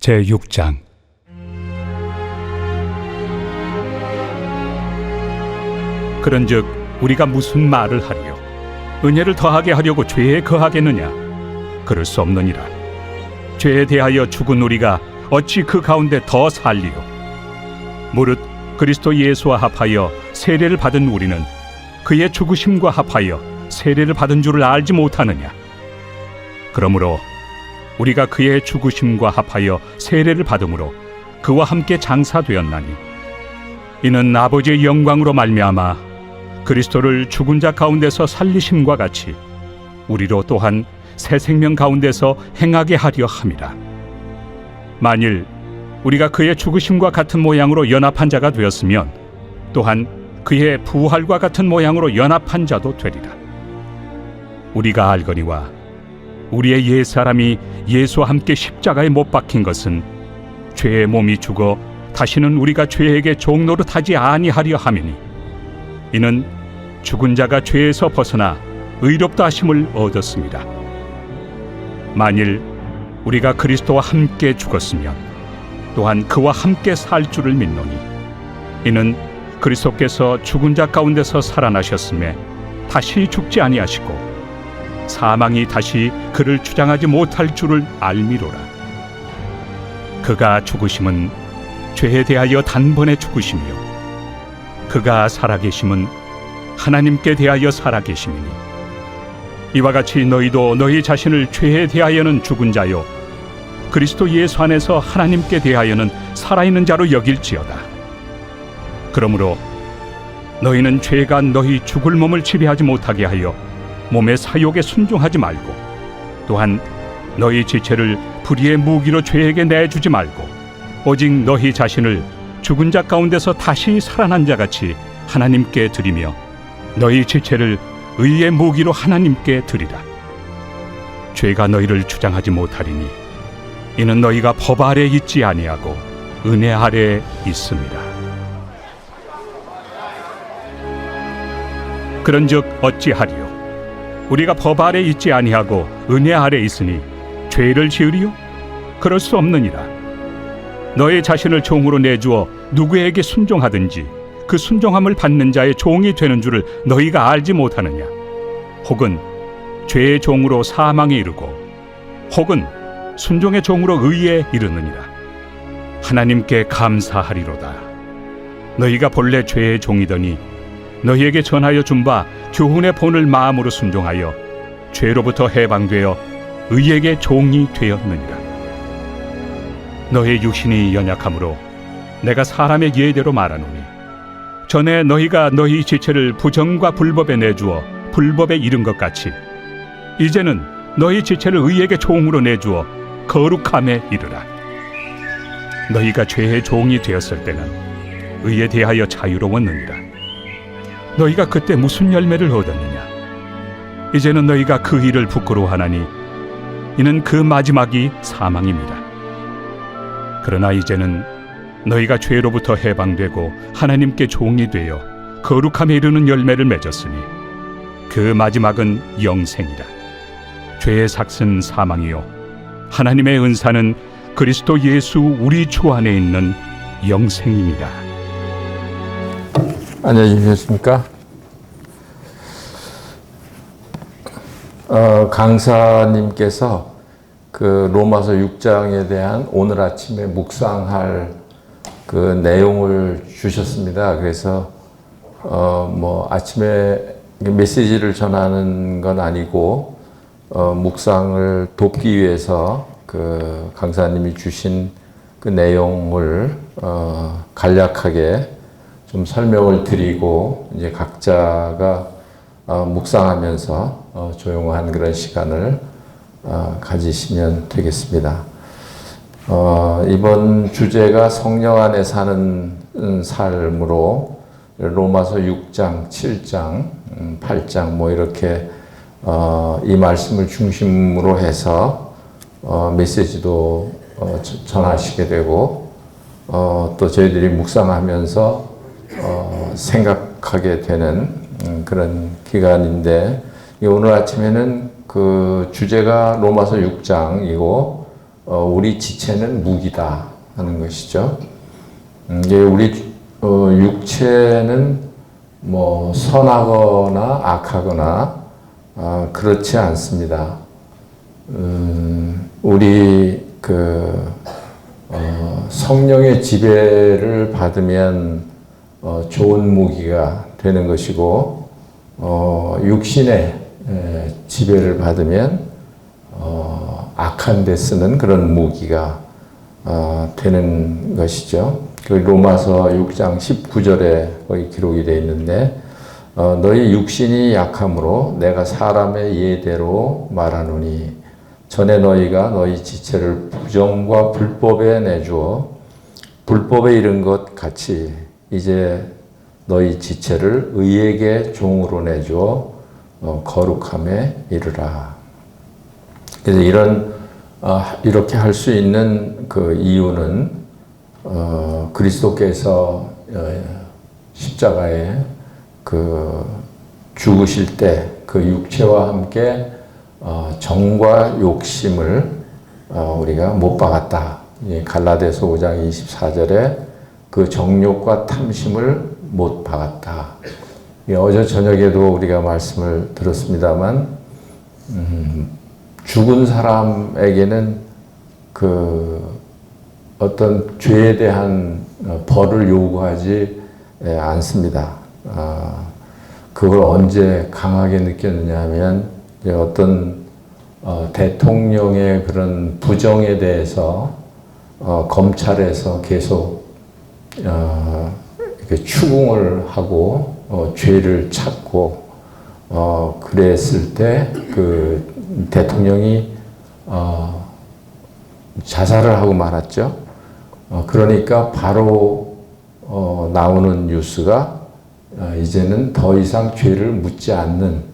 제6장. 그런즉 우리가 무슨 말을 하리요? 은혜를 더하게 하려고 죄에 거하겠느냐? 그럴 수 없느니라. 죄에 대하여 죽은 우리가 어찌 그 가운데 더 살리요? 무릇 그리스도 예수와 합하여 세례를 받은 우리는 그의 죽으심과 합하여 세례를 받은 줄을 알지 못하느냐? 그러므로 우리가 그의 죽으심과 합하여 세례를 받음으로 그와 함께 장사되었나니, 이는 아버지의 영광으로 말미암아 그리스도를 죽은 자 가운데서 살리심과 같이 우리로 또한 새 생명 가운데서 행하게 하려 함이라. 만일 우리가 그의 죽으심과 같은 모양으로 연합한 자가 되었으면 또한 그의 부활과 같은 모양으로 연합한 자도 되리라. 우리가 알거니와 우리의 옛사람이 예수와 함께 십자가에 못 박힌 것은 죄의 몸이 죽어 다시는 우리가 죄에게 종노릇하지 아니하려 함이니, 이는 죽은 자가 죄에서 벗어나 의롭다 하심을 얻었습니다. 만일 우리가 그리스도와 함께 죽었으면 또한 그와 함께 살 줄을 믿노니, 이는 그리스도께서 죽은 자 가운데서 살아나셨음에 다시 죽지 아니하시고 사망이 다시 그를 주장하지 못할 줄을 알미로라. 그가 죽으심은 죄에 대하여 단번에 죽으시며 그가 살아계심은 하나님께 대하여 살아계심이니, 이와 같이 너희도 너희 자신을 죄에 대하여는 죽은 자요 그리스도 예수 안에서 하나님께 대하여는 살아있는 자로 여길지어다. 그러므로 너희는 죄가 너희 죽을 몸을 지배하지 못하게 하여 몸의 사욕에 순종하지 말고, 또한 너희 지체를 불의의 무기로 죄에게 내주지 말고, 오직 너희 자신을 죽은 자 가운데서 다시 살아난 자같이 하나님께 드리며 너희 지체를 의의 무기로 하나님께 드리라. 죄가 너희를 주장하지 못하리니, 이는 너희가 법 아래 있지 아니하고 은혜 아래 있습니다. 그런즉 어찌하리요? 우리가 법 아래 있지 아니하고 은혜 아래 있으니 죄를 지으리요? 그럴 수 없느니라. 너의 자신을 종으로 내주어 누구에게 순종하든지 그 순종함을 받는 자의 종이 되는 줄을 너희가 알지 못하느냐? 혹은 죄의 종으로 사망에 이르고 혹은 순종의 종으로 의에 이르느니라. 하나님께 감사하리로다. 너희가 본래 죄의 종이더니 너희에게 전하여 준 바 교훈의 본을 마음으로 순종하여 죄로부터 해방되어 의에게 종이 되었느니라. 너희 육신이 연약함으로 내가 사람의 예대로 말하노니, 전에 너희가 너희 지체를 부정과 불법에 내주어 불법에 이른 것 같이 이제는 너희 지체를 의에게 종으로 내주어 거룩함에 이르라. 너희가 죄의 종이 되었을 때는 의에 대하여 자유로웠느니라. 너희가 그때 무슨 열매를 얻었느냐? 이제는 너희가 그 일을 부끄러워하나니 이는 그 마지막이 사망입니다. 그러나 이제는 너희가 죄로부터 해방되고 하나님께 종이 되어 거룩함에 이르는 열매를 맺었으니 그 마지막은 영생이라. 죄의 삭은 사망이요 하나님의 은사는 그리스도 예수 우리 주 안에 있는 영생입니다. 안녕히 계셨습니까? 강사님께서 그 로마서 6장에 대한 오늘 아침에 묵상할 그 내용을 주셨습니다. 그래서 뭐 아침에 메시지를 전하는 건 아니고 묵상을 돕기 위해서 그 강사님이 주신 그 내용을 간략하게 좀 설명을 드리고 이제 각자가 묵상하면서 조용한 그런 시간을 가지시면 되겠습니다. 이번 주제가 성령 안에 사는 삶으로 로마서 6장, 7장, 8장 뭐 이렇게 이 말씀을 중심으로 해서 메시지도 전하시게 되고 또 저희들이 묵상하면서 생각하게 되는 그런 기간인데, 오늘 아침에는 그 주제가 로마서 6장이고 우리 지체는 무기다 하는 것이죠. 이게 우리 육체는 뭐 선하거나 악하거나 그렇지 않습니다. 우리 성령의 지배를 받으면 좋은 무기가 되는 것이고, 육신의 지배를 받으면 악한 데 쓰는 그런 무기가 되는 것이죠. 그 로마서 6장 19절에 거기 기록이 되어 있는데, 너희 육신이 약함으로 내가 사람의 예대로 말하노니 전에 너희가 너희 지체를 부정과 불법에 내주어 불법에 이른 것 같이 이제 너희 지체를 의에게 종으로 내주어 거룩함에 이르라. 그래서 이렇게 할 수 있는 그 이유는 그리스도께서 십자가에 죽으실 때 그 육체와 함께 정과 욕심을 우리가 못 박았다. 갈라디아서 5장 24절에 그 정욕과 탐심을 못 박았다. 어제 저녁에도 우리가 말씀을 들었습니다만, 죽은 사람에게는 어떤 죄에 대한 벌을 요구하지 않습니다. 그걸 언제 강하게 느꼈느냐 하면, 어떤 대통령의 그런 부정에 대해서 검찰에서 계속 이렇게 추궁을 하고 죄를 찾고 그랬을 때 그 대통령이 자살을 하고 말았죠. 그러니까 바로 나오는 뉴스가 이제는 더 이상 죄를 묻지 않는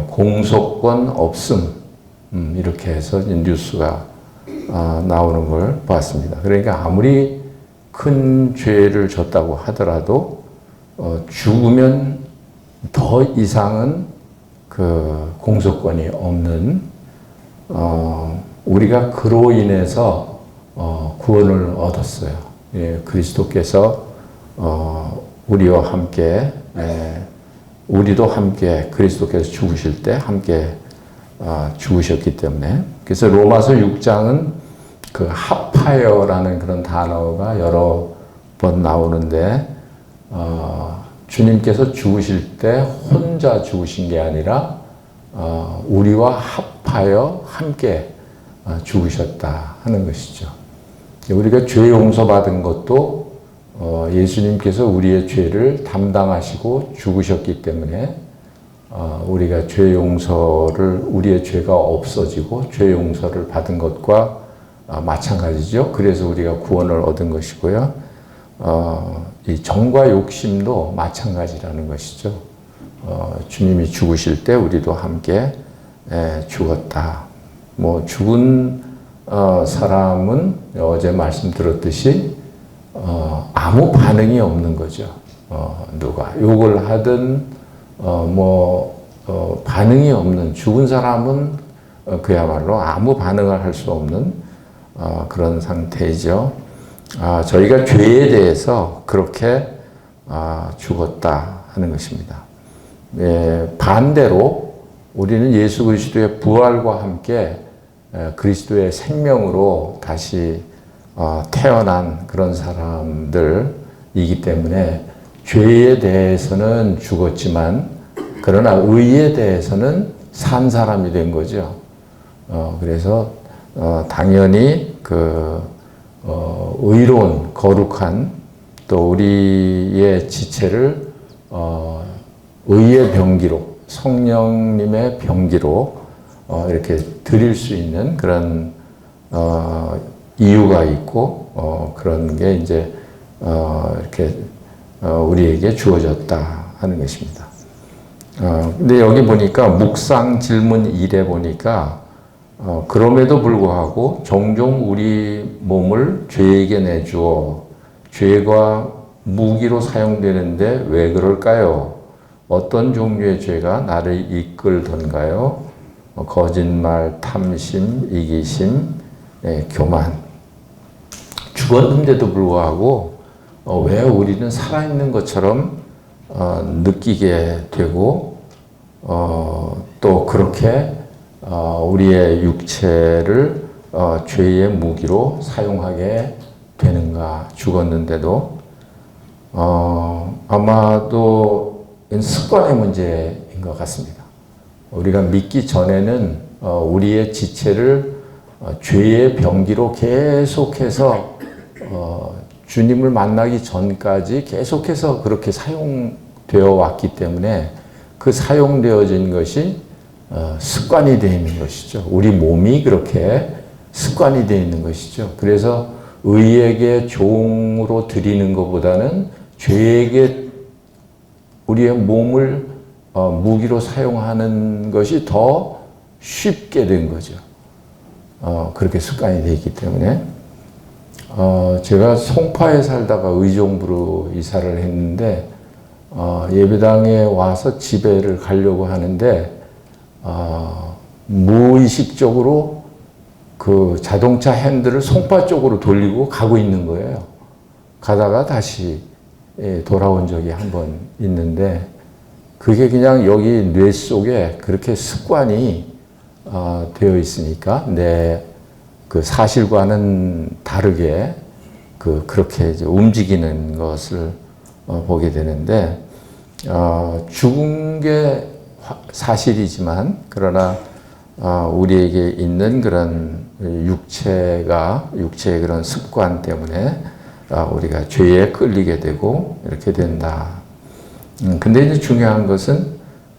공소권 없음, 이렇게 해서 뉴스가 나오는 걸 봤습니다. 그러니까 아무리 큰 죄를 졌다고 하더라도 죽으면 더 이상은 그 공소권이 없는, 우리가 그로 인해서 구원을 얻었어요. 그리스도께서 우리와 함께, 우리도 함께 그리스도께서 죽으실 때 함께 죽으셨기 때문에. 그래서 로마서 6장은 그 합하여라는 그런 단어가 여러 번 나오는데, 주님께서 죽으실 때 혼자 죽으신 게 아니라 우리와 합하여 함께 죽으셨다 하는 것이죠. 우리가 죄 용서받은 것도 예수님께서 우리의 죄를 담당하시고 죽으셨기 때문에 우리가 죄 용서를, 우리의 죄가 없어지고 죄 용서를 받은 것과 마찬가지죠. 그래서 우리가 구원을 얻은 것이고요. 이 정과 욕심도 마찬가지라는 것이죠. 주님이 죽으실 때 우리도 함께 죽었다. 뭐 죽은 사람은 어제 말씀드렸듯이 아무 반응이 없는 거죠. 누가 욕을 하든 반응이 없는, 죽은 사람은 그야말로 아무 반응을 할 수 없는 그런 상태이죠. 저희가 죄에 대해서 그렇게 죽었다 하는 것입니다. 반대로 우리는 예수 그리스도의 부활과 함께 그리스도의 생명으로 다시 태어난 그런 사람들이기 때문에 죄에 대해서는 죽었지만 그러나 의에 대해서는 산 사람이 된 거죠. 그래서 당연히 의로운 거룩한 또 우리의 지체를 의의 병기로, 성령님의 병기로 이렇게 드릴 수 있는 그런 이유가 있고 그런 게 이제 이렇게 우리에게 주어졌다 하는 것입니다. 근데 여기 보니까 묵상 질문 1에 보니까 그럼에도 불구하고 종종 우리 몸을 죄에게 내주어 죄가 무기로 사용되는데 왜 그럴까요? 어떤 종류의 죄가 나를 이끌던가요? 거짓말, 탐심, 이기심, 교만. 죽었는데도 불구하고 왜 우리는 살아있는 것처럼 느끼게 되고 또 그렇게 우리의 육체를 죄의 무기로 사용하게 되는가. 죽었는데도 아마도 습관의 문제인 것 같습니다. 우리가 믿기 전에는 우리의 지체를 죄의 병기로 계속해서 주님을 만나기 전까지 계속해서 그렇게 사용되어 왔기 때문에 그 사용되어진 것이 습관이 되어 있는 것이죠. 우리 몸이 그렇게 습관이 되어 있는 것이죠. 그래서 의에게 종으로 드리는 것보다는 죄에게 우리의 몸을 무기로 사용하는 것이 더 쉽게 된 거죠. 그렇게 습관이 되어 있기 때문에 제가 송파에 살다가 의정부로 이사를 했는데 예배당에 와서 집에를 가려고 하는데 무의식적으로 그 자동차 핸들을 송파 쪽으로 돌리고 가고 있는 거예요. 가다가 다시 돌아온 적이 한 번 있는데 그게 그냥 여기 뇌 속에 그렇게 습관이 되어 있으니까 내 그 사실과는 다르게 그렇게 이제 움직이는 것을 보게 되는데 죽은 게 사실이지만 그러나 우리에게 있는 그런 육체의 그런 습관 때문에 우리가 죄에 끌리게 되고 이렇게 된다. 근데 이제 중요한 것은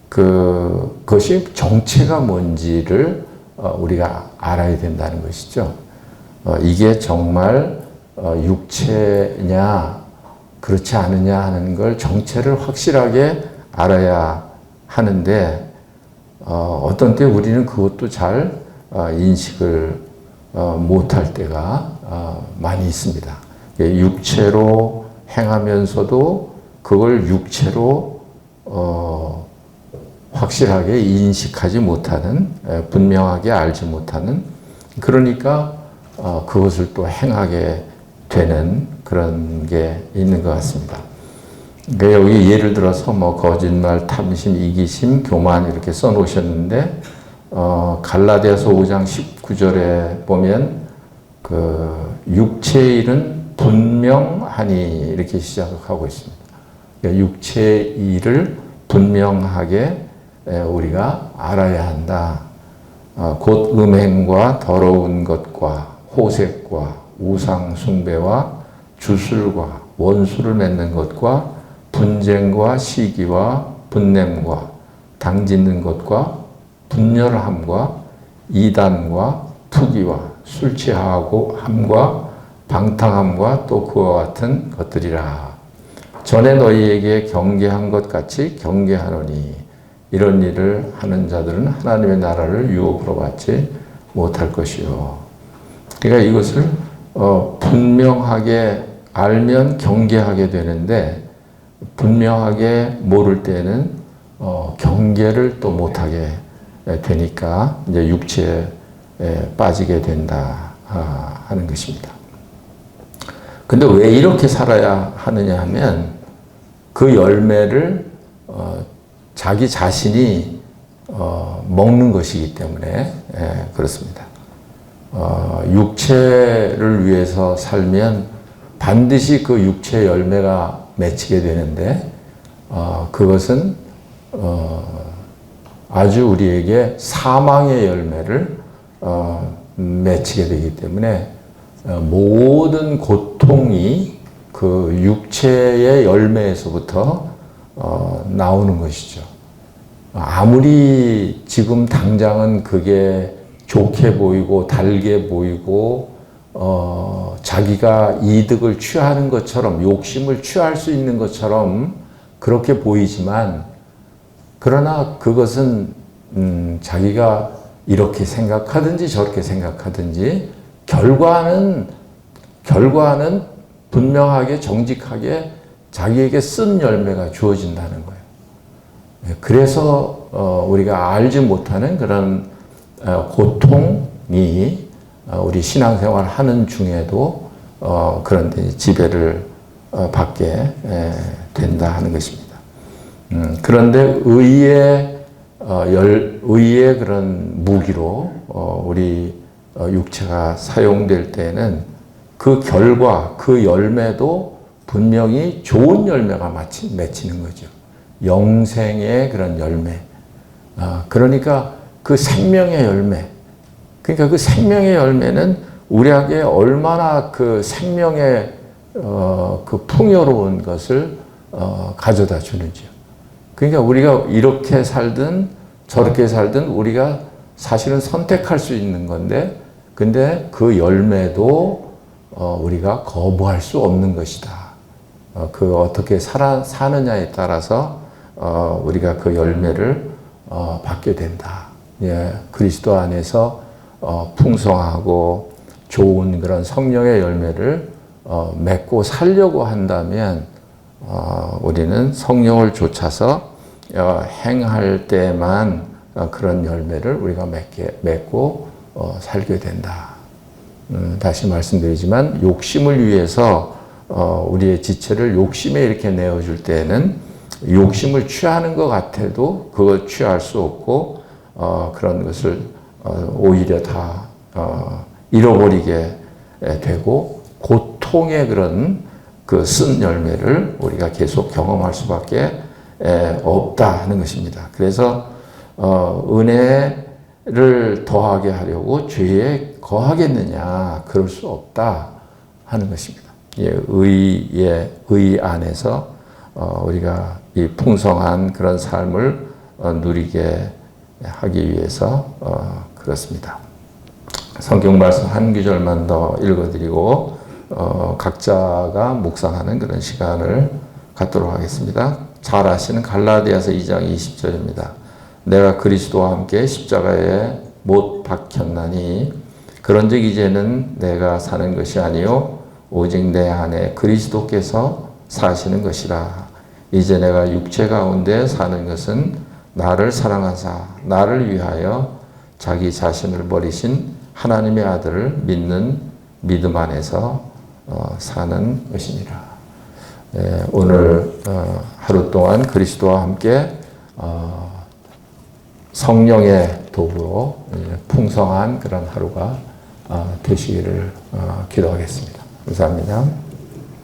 그것이 정체가 뭔지를 우리가 알아야 된다는 것이죠. 이게 정말 육체냐 그렇지 않느냐 하는 걸 정체를 확실하게 알아야 하는데 어떤 때 우리는 그것도 잘 인식을 못할 때가 많이 있습니다. 육체로 행하면서도 그걸 육체로 확실하게 인식하지 못하는, 분명하게 알지 못하는, 그러니까 그것을 또 행하게 되는 그런 게 있는 것 같습니다. 그러니까 여기 예를 들어서 뭐 거짓말, 탐심, 이기심, 교만 이렇게 써놓으셨는데 갈라디아서 5장 19절에 보면 그 육체의 일은 분명하니 이렇게 시작하고 있습니다. 그러니까 육체의 일을 분명하게 우리가 알아야 한다. 곧 음행과 더러운 것과 호색과 우상 숭배와 주술과 원수를 맺는 것과 분쟁과 시기와 분냄과 당짓는 것과 분열함과 이단과 투기와 술 취하고 함과 방탕함과 또 그와 같은 것들이라. 전에 너희에게 경계한 것 같이 경계하노니 이런 일을 하는 자들은 하나님의 나라를 유업으로 받지 못할 것이요. 그러니까 이것을 분명하게 알면 경계하게 되는데 분명하게 모를 때는 경계를 또 못하게 되니까 이제 육체에 빠지게 된다 하는 것입니다. 근데 왜 이렇게 살아야 하느냐 하면 그 열매를 자기 자신이 먹는 것이기 때문에 그렇습니다. 육체를 위해서 살면 반드시 그 육체의 열매가 맺히게 되는데 그것은 아주 우리에게 사망의 열매를 맺히게 되기 때문에 모든 고통이 그 육체의 열매에서부터 나오는 것이죠. 아무리 지금 당장은 그게 좋게 보이고 달게 보이고 자기가 이득을 취하는 것처럼 욕심을 취할 수 있는 것처럼 그렇게 보이지만 그러나 그것은 자기가 이렇게 생각하든지 저렇게 생각하든지 결과는 분명하게 정직하게 자기에게 쓴 열매가 주어진다는 거예요. 그래서 우리가 알지 못하는 그런 고통이 우리 신앙생활 하는 중에도 그런 지배를 받게 된다 하는 것입니다. 그런데 의의 그런 무기로 우리 육체가 사용될 때는 그 결과, 그 열매도 분명히 좋은 열매가 맺히는 거죠. 영생의 그런 열매. 그러니까 그 생명의 열매. 그러니까 그 생명의 열매는 우리에게 얼마나 그 생명의 그 풍요로운 것을 가져다 주는지요. 그러니까 우리가 이렇게 살든 저렇게 살든 우리가 사실은 선택할 수 있는 건데, 근데 그 열매도 우리가 거부할 수 없는 것이다. 그 어떻게 사느냐에 따라서 우리가 그 열매를 받게 된다. 예, 그리스도 안에서 풍성하고 좋은 그런 성령의 열매를 맺고 살려고 한다면 우리는 성령을 좇아서 행할 때만 그런 열매를 우리가 맺고 살게 된다. 다시 말씀드리지만 욕심을 위해서 우리의 지체를 욕심에 이렇게 내어줄 때는 욕심을 취하는 것 같아도 그걸 취할 수 없고 그런 것을 오히려 다 잃어버리게 되고 고통의 그런 그 쓴 열매를 우리가 계속 경험할 수밖에 없다 하는 것입니다. 그래서 은혜를 더하게 하려고 죄에 거하겠느냐, 그럴 수 없다 하는 것입니다. 의 안에서 우리가 이 풍성한 그런 삶을 누리게 하기 위해서 그렇습니다. 성경 말씀 한 구절만 더 읽어드리고 각자가 묵상하는 그런 시간을 갖도록 하겠습니다. 잘 아시는 갈라디아서 2장 20절입니다. 내가 그리스도와 함께 십자가에 못 박혔나니 그런즉 이제는 내가 사는 것이 아니요 오직 내 안에 그리스도께서 사시는 것이라. 이제 내가 육체 가운데 사는 것은 나를 사랑하사 나를 위하여 자기 자신을 버리신 하나님의 아들을 믿는 믿음 안에서 사는 것이니라. 오늘 하루 동안 그리스도와 함께 성령의 도구로 풍성한 그런 하루가 되시기를 기도하겠습니다. 감사합니다.